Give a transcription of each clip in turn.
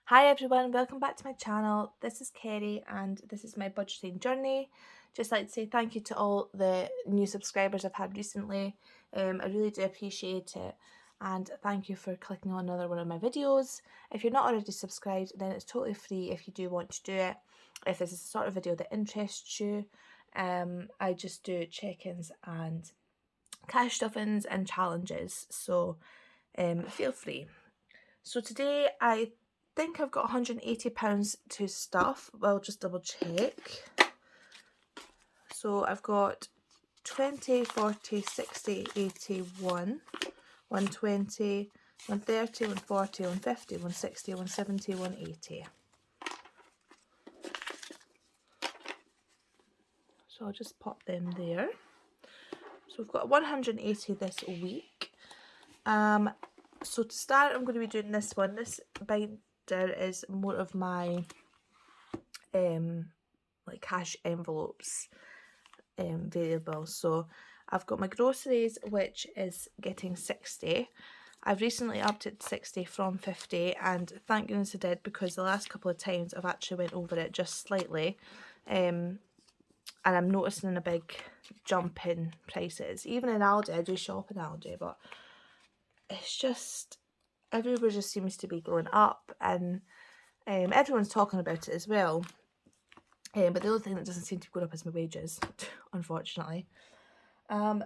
Hi everyone, welcome back to my channel. This is Kerry and this is my budgeting journey. Just like to say thank you to all the new subscribers I've had recently. I really do appreciate it, and thank you for clicking on another one of my videos. If you're not already subscribed, then it's totally free if you do want to do it. If this is the sort of video that interests you, I just do check-ins and cash stuffings and challenges, so feel free. So today I think I've got £180 to stuff. Well, just double check. So I've got 20, 40, 60, 80, 120, 130, 140, 150, 160, 170, 180. So I'll just pop them there. So we've got 180 this week. So to start, I'm going to be doing this one. This binder is more of my like cash envelopes variable. So I've got my groceries, which is getting 60. I've recently upped it to 60 from 50, and thank goodness I did, because the last couple of times I've actually went over it just slightly, and I'm noticing a big jump in prices. Even in Aldi, I do shop in Aldi, but it's just everywhere just seems to be going up, and everyone's talking about it as well. But the only thing that doesn't seem to be going up is my wages, unfortunately.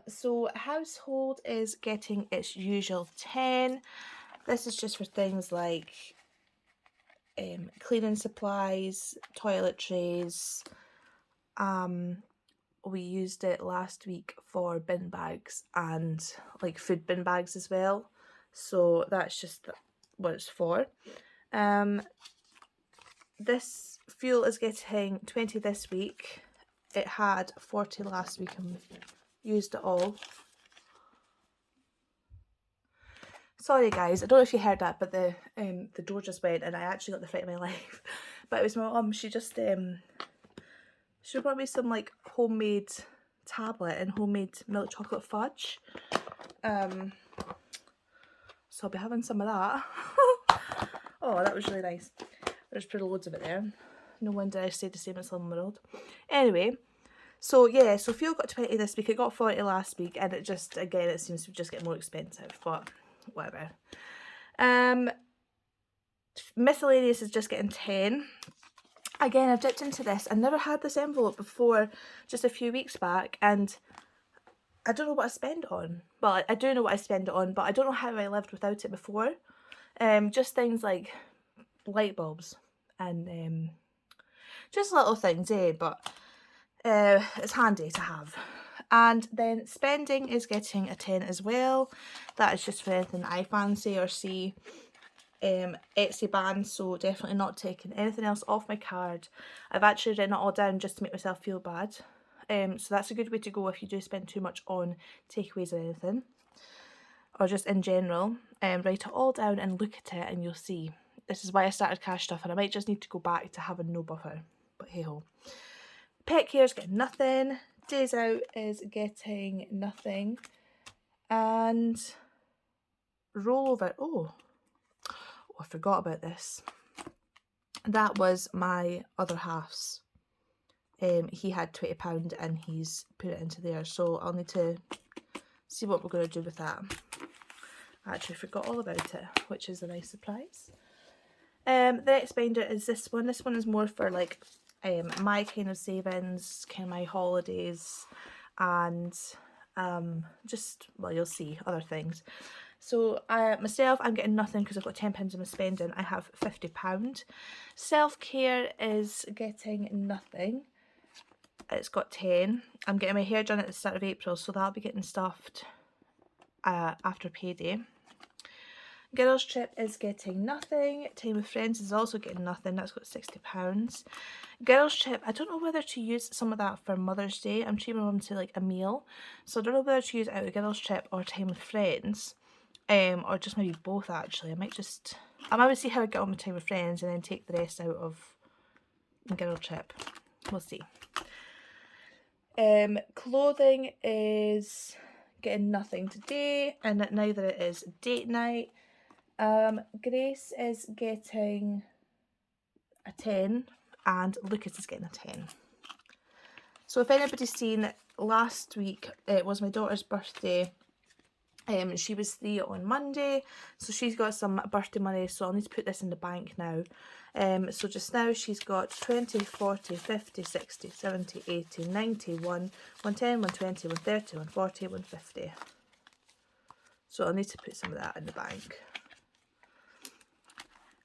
So household is getting its usual 10. This is just for things like cleaning supplies, toiletries. We used it last week for bin bags and like food bin bags as well. So that's just what it's for. This fuel is getting 20 this week. It had 40 last week and used it all. Sorry guys, I don't know if you heard that, but the door just went and I actually got the fright of my life. But it was my mum. She just she brought me some like homemade tablet and homemade milk chocolate fudge. So I'll be having some of that. Oh, that was really nice. There's pretty loads of it there. No wonder I stayed the same as Slim World. Anyway, so yeah, so fuel got 20 this week. It got 40 last week, and it just, again, it seems to just get more expensive, but whatever. Miscellaneous is just getting 10. Again, I've dipped into this. I never had this envelope before, just a few weeks back, and I don't know what I spend on. Well, I do know what I spend it on, but I don't know how I lived without it before. Just things like light bulbs and just little things, but it's handy to have. And then spending is getting a 10 as well. That is just for anything I fancy or see. Etsy ban, so definitely not taking anything else off my card. I've actually written it all down just to make myself feel bad. So that's a good way to go if you do spend too much on takeaways or anything, or just in general. Write it all down and look at it and you'll see. This is why I started cash stuff, and I might just need to go back to having no buffer, but hey ho. Pet care is getting nothing. Days out is getting nothing. And rollover, oh, I forgot about this. That was my other half's. He had £20 and he's put it into there, so I'll need to see what we're going to do with that. I actually forgot all about it, which is a nice surprise. The next binder is this one. This one is more for like my kind of savings, kind of my holidays, and just, well, you'll see other things. So myself, I'm getting nothing because I've got £10 in my spending. I have £50. Self-care is getting nothing. It's got 10. I'm getting my hair done at the start of April, so that'll be getting stuffed after payday. Girls trip is getting nothing. Time with friends is also getting nothing. That's got £60. Girls trip, I don't know whether to use some of that for Mother's Day. I'm treating my mum to like a meal, so I don't know whether to use it out of girls trip or time with friends, or just maybe both actually. I might see how I get on with time with friends and then take the rest out of girl trip. We'll see. Clothing is getting nothing today, and neither it is date night. Grace is getting a 10 and Lucas is getting a 10. So if anybody's seen, last week it was my daughter's birthday. She was 3 on Monday, so she's got some birthday money, so I'll need to put this in the bank now. So just now she's got 20, 40, 50, 60, 70, 80, 90, 110, 120, 130, 140, 150. So I'll need to put some of that in the bank.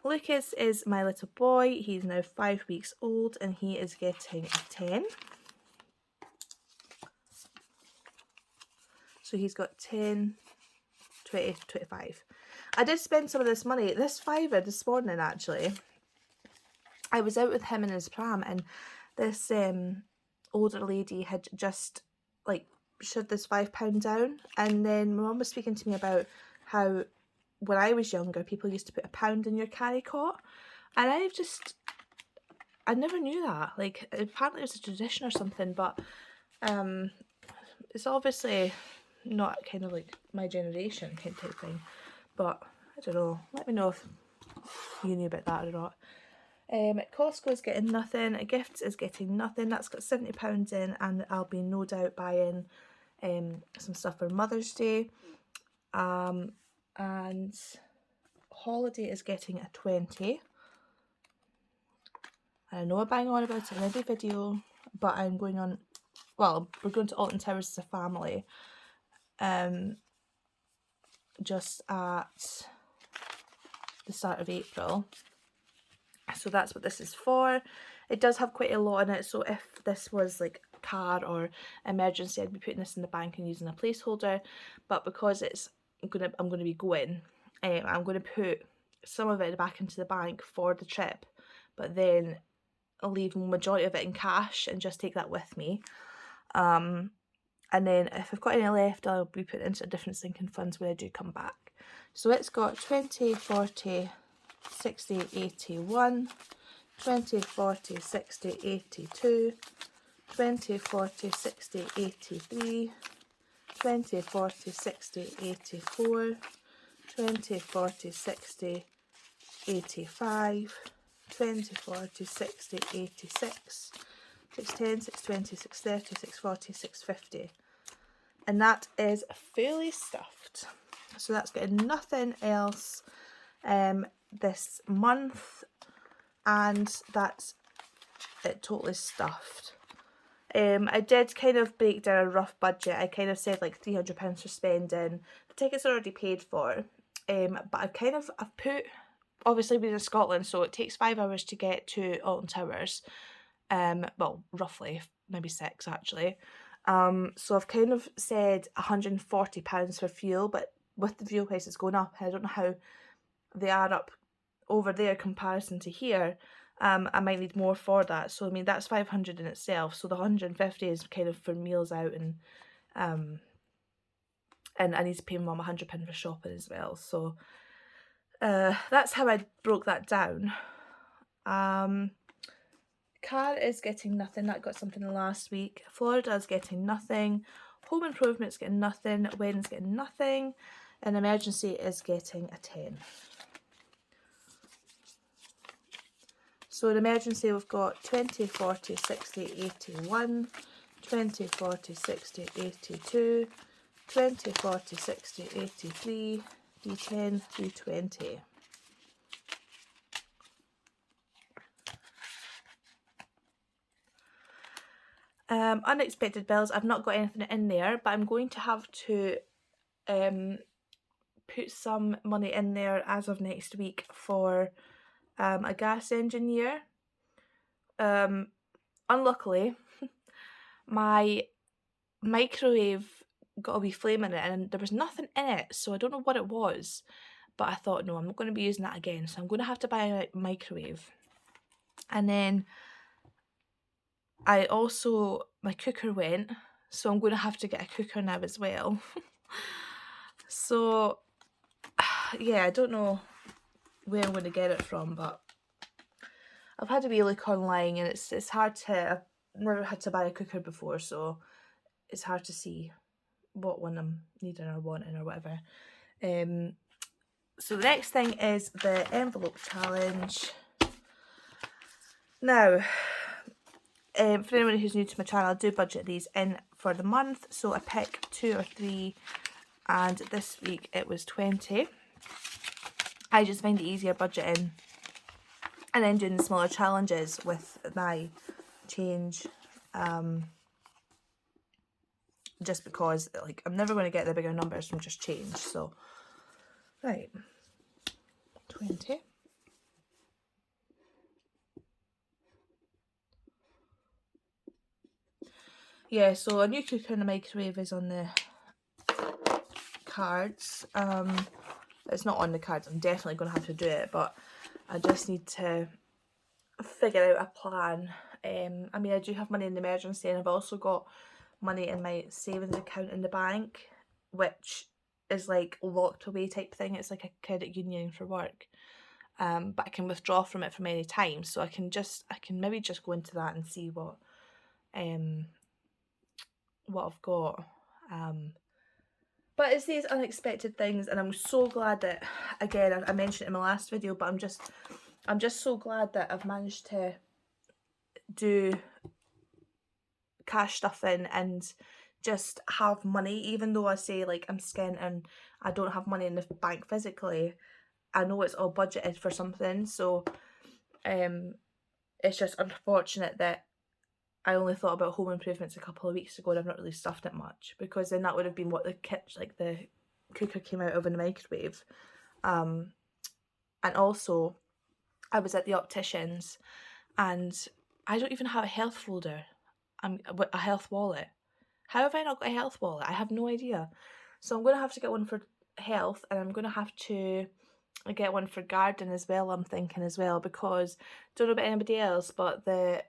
Lucas is my little boy. He's now 5 weeks old and he is getting a 10. So he's got 10, 20, 25. I did spend some of this money, this fiver this morning actually. I was out with him in his pram and this older lady had just like shoved this £5 down, and then my mum was speaking to me about how when I was younger people used to put £1 in your carry cot, and I never knew that. Like apparently it was a tradition or something, but it's obviously not kind of like my generation kind of type thing, but I don't know, let me know if you knew about that or not. Costco's getting nothing, Gifts is getting nothing, that's got £70 in, and I'll be no doubt buying some stuff for Mother's Day. And Holiday is getting a 20. I know I bang on about it in every video, but I'm going on, well, we're going to Alton Towers as a family just at the start of April. So that's what this is for. It does have quite a lot in it, so if this was like car or emergency, I'd be putting this in the bank and using a placeholder, but because I'm going to be going, I'm going to put some of it back into the bank for the trip, but then I'll leave the majority of it in cash and just take that with me. And then if I've got any left, I'll be putting into different sinking funds when I do come back. So it's got 20, 40, 60, 81, 20, 40, 60, 82, 20, 40, 60, 83, 20, 40, 60, 84, 20, 40, 60, 85, 20, 40, 60, 86, 610, 620, 630, 640, 650. And that is fully stuffed. So that's getting nothing else this month, and that's it totally stuffed. I did kind of break down a rough budget. I kind of said like £300 for spending. The tickets are already paid for, but I've put, obviously we're in Scotland, so it takes 5 hours to get to Alton Towers. Well, roughly, maybe 6 actually. So I've kind of said £140 for fuel, but with the fuel prices going up, I don't know how they are up over there comparison to here. I might need more for that, so I mean that's 500 in itself, so the 150 is kind of for meals out, and I need to pay my mum £100 for shopping as well, so that's how I broke that down. Car is getting nothing, that got something last week. Florida is getting nothing, home improvement is getting nothing, wedding's getting nothing, and emergency is getting a 10. So in emergency we've got 20, 40, 60, 81, 20, 40, 60, 82, 20, 40, 60, 83, D10, 320. Unexpected bills, I've not got anything in there, but I'm going to have to put some money in there as of next week for a gas engineer. Unluckily, my microwave got a wee flame in it and there was nothing in it, so I don't know what it was, but I thought, no, I'm not going to be using that again, so I'm going to have to buy a microwave. And then my cooker went, so I'm going to have to get a cooker now as well. So yeah, I don't know where I'm going to get it from, but I've had a wee look online and it's hard to, I've never had to buy a cooker before, so it's hard to see what one I'm needing or wanting or whatever. So the next thing is the envelope challenge. Now, for anyone who's new to my channel, I do budget these in for the month. So I pick 2 or 3, and this week it was 20. I just find it easier budgeting and then doing the smaller challenges with my change. Just because, like, I'm never going to get the bigger numbers from just change. So, right, 20. Yeah, so a new cooker in the microwave is on the cards. It's not on the cards. I'm definitely going to have to do it, but I just need to figure out a plan. I mean, I do have money in the emergency, and I've also got money in my savings account in the bank, which is like locked away type thing. It's like a credit union for work. But I can withdraw from it from any time, so I can maybe just go into that and see what I've got. But it's these unexpected things, and I'm so glad that, again, I mentioned it in my last video, but I'm just so glad that I've managed to do cash stuffing and just have money, even though I say, like, I'm skint and I don't have money in the bank physically. I know it's all budgeted for something, so it's just unfortunate that I only thought about home improvements a couple of weeks ago and I've not really stuffed it much, because then that would have been what the cooker came out of in the microwave. And also, I was at the opticians and I don't even have a health folder. A health wallet. How have I not got a health wallet? I have no idea. So I'm going to have to get one for health, and I'm going to have to get one for garden as well, I'm thinking as well, because don't know about anybody else, but the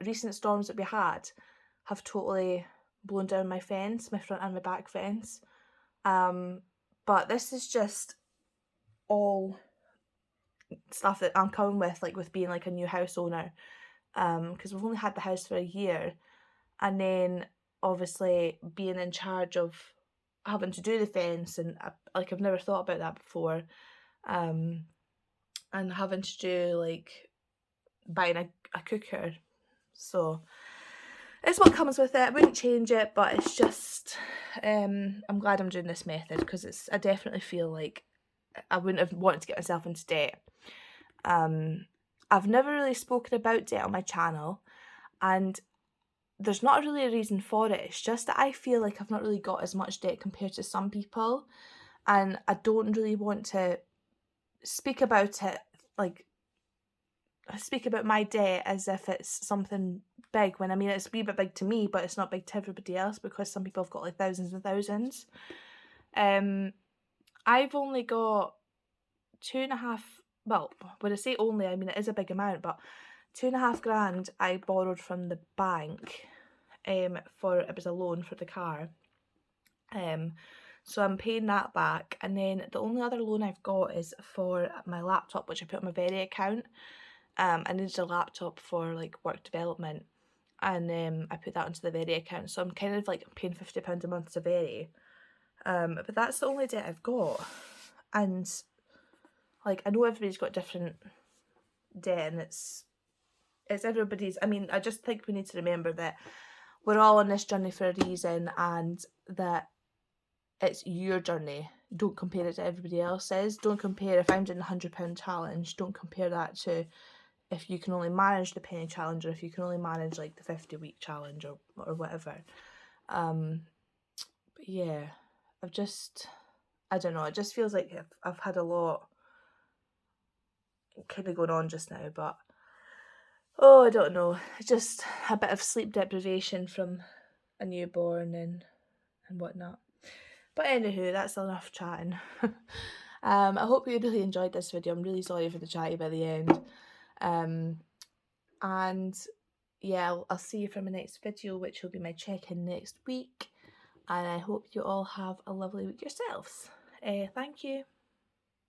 recent storms that we had have totally blown down my fence, my front and my back fence. But this is just all stuff that I'm coming with, like with being like a new house owner, because we've only had the house for a year, and then obviously being in charge of having to do the fence, and I've never thought about that before, and having to do like buying a cooker. So it's what comes with it. I wouldn't change it, but it's just I'm glad I'm doing this method, because I definitely feel like I wouldn't have wanted to get myself into debt. I've never really spoken about debt on my channel, and there's not really a reason for it. It's just that I feel like I've not really got as much debt compared to some people, and I don't really want to speak about it, like I speak about my debt as if it's something big, when I mean it's a wee bit big to me, but it's not big to everybody else, because some people have got like thousands and thousands. I've only got 2.5, well, when I say only, I mean it is a big amount, but 2.5 grand I borrowed from the bank, for, it was a loan for the car. So I'm paying that back, and then the only other loan I've got is for my laptop, which I put on my Very account. I needed a laptop for like work development, and I put that onto the Very account, so I'm kind of like paying £50 a month to Very. But that's the only debt I've got, and like I know everybody's got different debt, and it's everybody's. I mean, I just think we need to remember that we're all on this journey for a reason, and that it's your journey. Don't compare it to everybody else's. Don't compare, if I'm doing the £100 challenge, don't compare that to if you can only manage the penny challenge, or if you can only manage like the 50-week challenge, or whatever. But yeah, I don't know, it just feels like I've had a lot kind of going on just now, but I don't know, just a bit of sleep deprivation from a newborn and whatnot. But anywho, that's enough chatting. I hope you really enjoyed this video. I'm really sorry for the chatty by the end. And yeah, I'll see you for my next video, which will be my check-in next week. And I hope you all have a lovely week yourselves. Thank you.